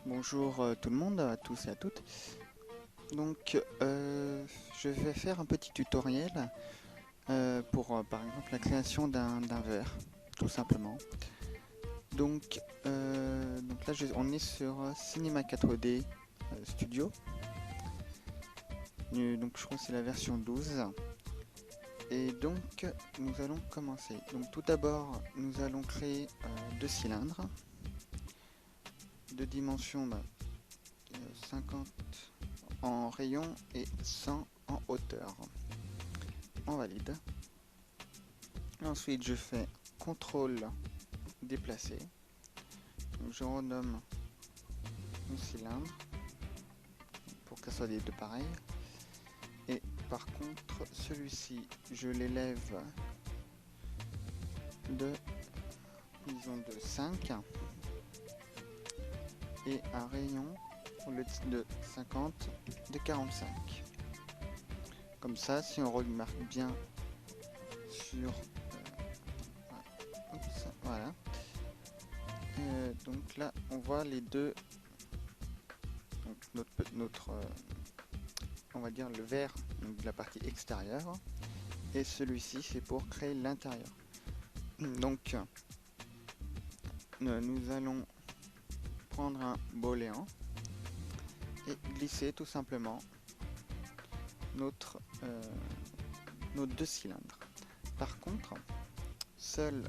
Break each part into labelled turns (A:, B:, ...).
A: Bonjour tout le monde, à tous et à toutes. Donc je vais faire un petit tutoriel pour par exemple la création d'un verre, tout simplement. Donc là on est sur Cinema 4D Studio. Donc je crois que c'est la version 12. Et donc nous allons commencer. Donc tout d'abord nous allons créer deux cylindres de dimension 50 en rayon et 100 en hauteur. On valide. Ensuite je fais CTRL déplacer. Donc, je renomme mon cylindre pour que ce soit les deux pareils. Et par contre celui-ci je l'élève de, disons, de 5 et un rayon au lieu de 50 de 45. Comme ça, si on remarque bien sur voilà, donc là on voit les deux, donc notre on va dire le vert, donc de la partie extérieure, et celui-ci c'est pour créer l'intérieur. Donc nous allons prendre un boléen et glisser tout simplement notre deux cylindres. Par contre, seul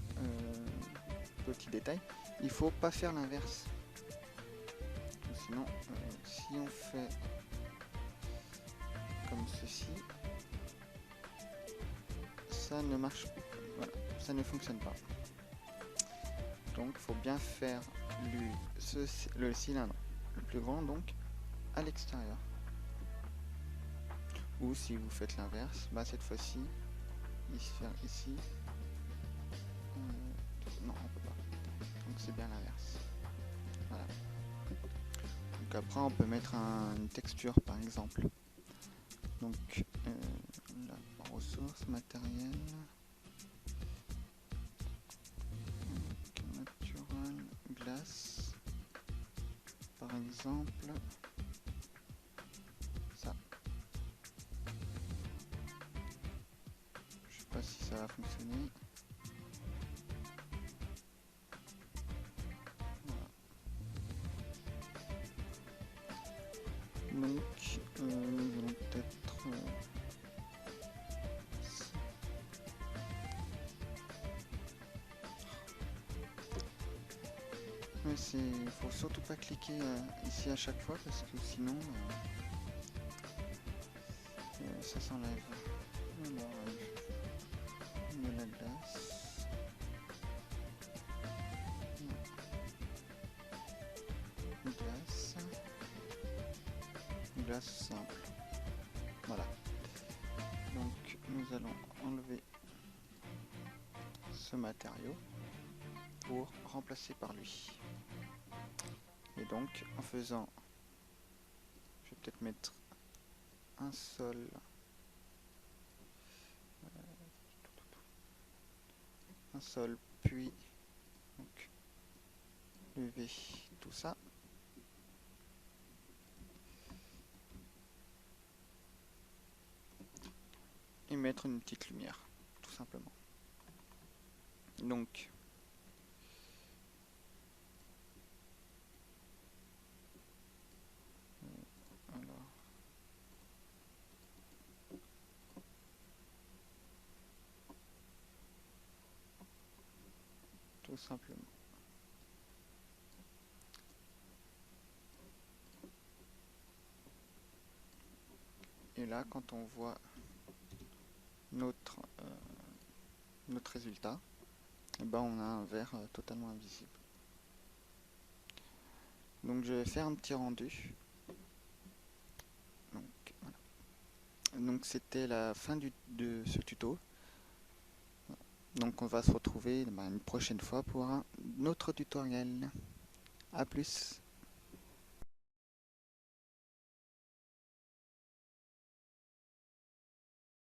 A: petit détail, il faut pas faire l'inverse. Sinon, si on fait comme ceci, ça ne marche pas. Voilà, ça ne fonctionne pas. Donc, il faut bien faire le cylindre le plus grand, donc à l'extérieur. Ou si vous faites l'inverse, bah cette fois-ci, ici, non, on peut pas. Donc c'est bien l'inverse. Voilà. Donc après, on peut mettre une texture, par exemple. Donc là, ressources, matériel, natural, glace, par exemple, ça. Je sais pas si ça va fonctionner. Voilà. Donc nous allons peut-être il faut surtout pas cliquer ici à chaque fois parce que sinon ça s'enlève. Alors, de la glace. Glace. Glace simple. Voilà. Donc nous allons enlever ce matériau pour remplacer par lui. Et donc en faisant, je vais peut-être mettre un sol, puis donc, lever tout ça. Et mettre une petite lumière, tout simplement. Donc alors tout simplement. Et là, quand on voit notre résultat, et ben on a un verre totalement invisible. Donc je vais faire un petit rendu. Donc voilà. Donc c'était la fin de ce tuto. Donc on va se retrouver une prochaine fois pour un autre tutoriel. A plus.